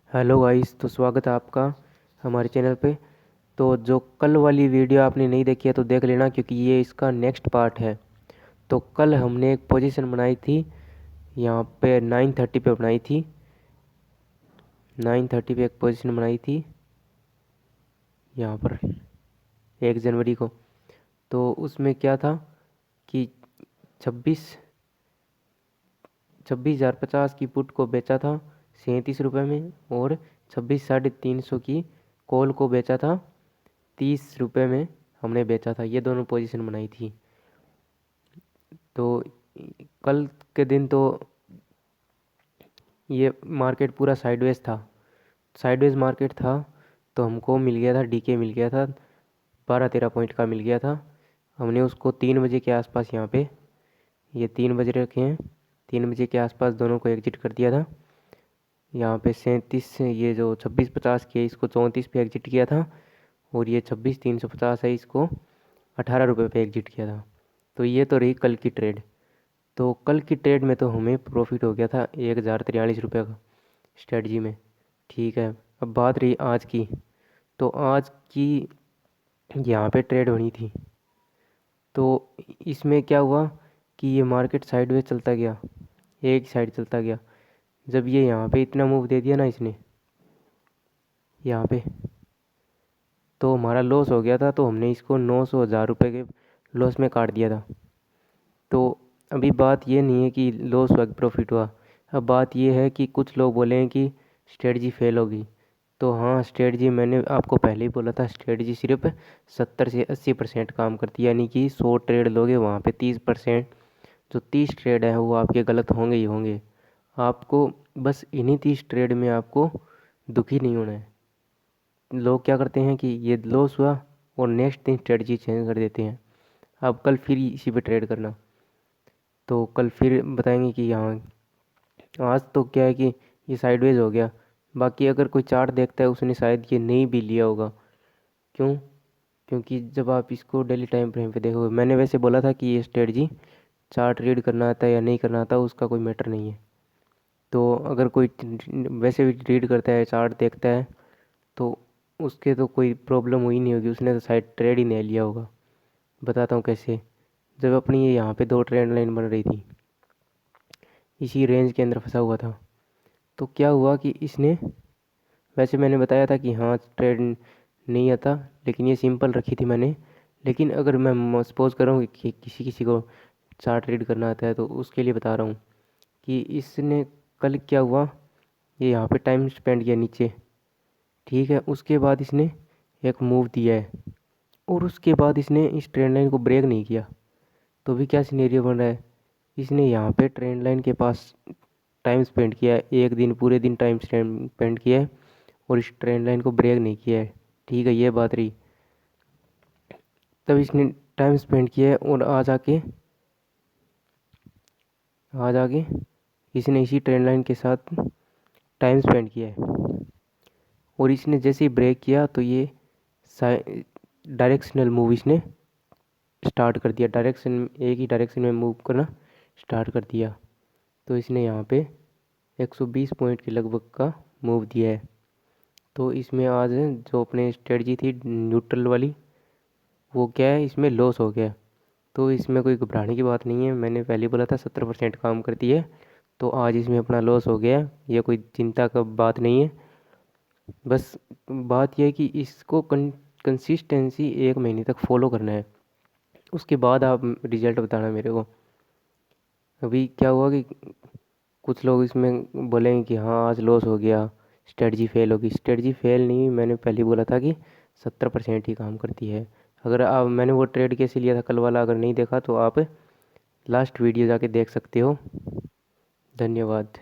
Hello guys, तो स्वागत है आपका हमारे चैनल पे। तो जो कल वाली वीडियो आपने नहीं देखी है तो देख लेना, क्योंकि ये इसका नेक्स्ट पार्ट है। तो कल हमने एक पोजीशन बनाई थी, यहाँ पे 9:30 पे बनाई थी। 9:30 पे एक पोजीशन बनाई थी यहाँ पर 1 जनवरी को। तो उसमें क्या था कि 26,050 की पुट को बेचा था 37 रुपये में, और 26,350 की कॉल को बेचा था 30 रुपये में। हमने बेचा था, ये दोनों पोजीशन बनाई थी। तो कल के दिन तो ये मार्केट पूरा साइडवेज था, साइडवेज मार्केट था। तो हमको मिल गया था, डीके मिल गया था, 12-13 पॉइंट का मिल गया था। हमने उसको 3 बजे के आसपास, यहाँ पे ये 3 बज रखे हैं, 3 बजे के आसपास दोनों को एग्जिट कर दिया था। यहाँ पे 37, ये जो 26,50 की है इसको 34 पे एग्जिट किया था, और ये 26,350 है इसको 18 रुपये पे एग्जिट किया था। तो ये तो रही कल की ट्रेड। तो कल की ट्रेड में तो हमें प्रॉफिट हो गया था 1,043 रुपये का स्ट्रेटजी में। ठीक है, अब बात रही आज की। तो आज की यहाँ पे ट्रेड होनी थी, तो इसमें क्या हुआ कि ये मार्केट साइडवेज चलता गया, एक साइड चलता गया। जब ये यहाँ पे इतना मूव दे दिया ना इसने यहाँ पे, तो हमारा लॉस हो गया था। तो हमने इसको 900 हज़ार रुपये के लॉस में काट दिया था। तो अभी बात ये नहीं है कि लॉस हुआ कि प्रॉफिट हुआ। अब बात ये है कि कुछ लोग बोले हैं कि स्ट्रेटजी फेल होगी। तो हाँ, स्ट्रेटजी मैंने आपको पहले ही बोला था, स्ट्रेटजी सिर्फ 70 से 80% काम करती है। यानी कि 100 ट्रेड लोगे, वहाँ पे 30%, जो 30 ट्रेड है वो आपके गलत होंगे ही होंगे। आपको बस इन्हीं 30 ट्रेड में आपको दुखी नहीं होना है। लोग क्या करते हैं कि ये लॉस हुआ और नेक्स्ट दिन स्ट्रेटजी चेंज कर देते हैं। अब कल फिर इसी पे ट्रेड करना। तो कल फिर बताएंगे कि यहाँ आज तो क्या है कि ये साइडवेज हो गया। बाकी अगर कोई चार्ट देखता है उसने शायद ये नहीं भी लिया होगा। क्यों? क्योंकि जब आप इसको डेली टाइम फ्रेम पे देखोगे, मैंने वैसे बोला था कि ये स्ट्रेटजी चार्ट रीड करना आता है या नहीं करना आता उसका कोई मैटर नहीं है। तो अगर कोई वैसे भी रीड करता है, चार्ट देखता है, तो उसके तो कोई प्रॉब्लम हुई नहीं होगी, उसने तो शायद ट्रेड ही नहीं लिया होगा। बताता हूँ कैसे। जब अपनी ये यहाँ पे दो ट्रेंड लाइन बन रही थी, इसी रेंज के अंदर फंसा हुआ था, तो क्या हुआ कि इसने, वैसे मैंने बताया था कि हाँ ट्रेड नहीं आता, लेकिन ये सिंपल रखी थी मैंने। लेकिन अगर मैं सपोज करूँ कि किसी किसी को चार्ट रीड करना आता है, तो उसके लिए बता रहा हूँ कि इसने कल क्या हुआ, ये यहाँ पे टाइम स्पेंड किया नीचे। ठीक है, उसके बाद इसने एक मूव दिया है, और उसके बाद इसने इस ट्रेंड लाइन को ब्रेक नहीं किया। तो भी क्या सिनेरियो बन रहा है, इसने यहाँ पे ट्रेंड लाइन के पास टाइम स्पेंड किया है, एक दिन पूरे दिन टाइम स्पेंड किया है, और इस ट्रेंड लाइन को ब्रेक नहीं किया है। ठीक है, ये बात रही। तब इसने टाइम स्पेंड किया है, और आज आके इसने इसी ट्रेंड लाइन के साथ टाइम स्पेंड किया है, और इसने जैसे ही ब्रेक किया तो ये डायरेक्शनल मूव इसने स्टार्ट कर दिया, डायरेक्शन एक ही डायरेक्शन में मूव करना स्टार्ट कर दिया। तो इसने यहाँ पे 120 पॉइंट के लगभग का मूव दिया है। तो इसमें आज जो अपने स्ट्रेटजी थी न्यूट्रल वाली, वो क्या है, इसमें लॉस हो गया। तो इसमें कोई घबराने की बात नहीं है, मैंने पहले ही बोला था 70% काम करती है। तो आज इसमें अपना लॉस हो गया, ये कोई चिंता का बात नहीं है। बस बात यह है कि इसको कंसिस्टेंसी 1 महीने तक फॉलो करना है, उसके बाद आप रिजल्ट बताना मेरे को। अभी क्या हुआ कि कुछ लोग इसमें बोलेंगे कि हाँ आज लॉस हो गया, स्ट्रेटजी फेल होगी। स्ट्रेटजी फेल नहीं, मैंने पहले ही बोला था कि 70% ही काम करती है। अगर आप, मैंने वो ट्रेड कैसे लिया था कल वाला, अगर नहीं देखा तो आप लास्ट वीडियो जाके देख सकते हो। धन्यवाद।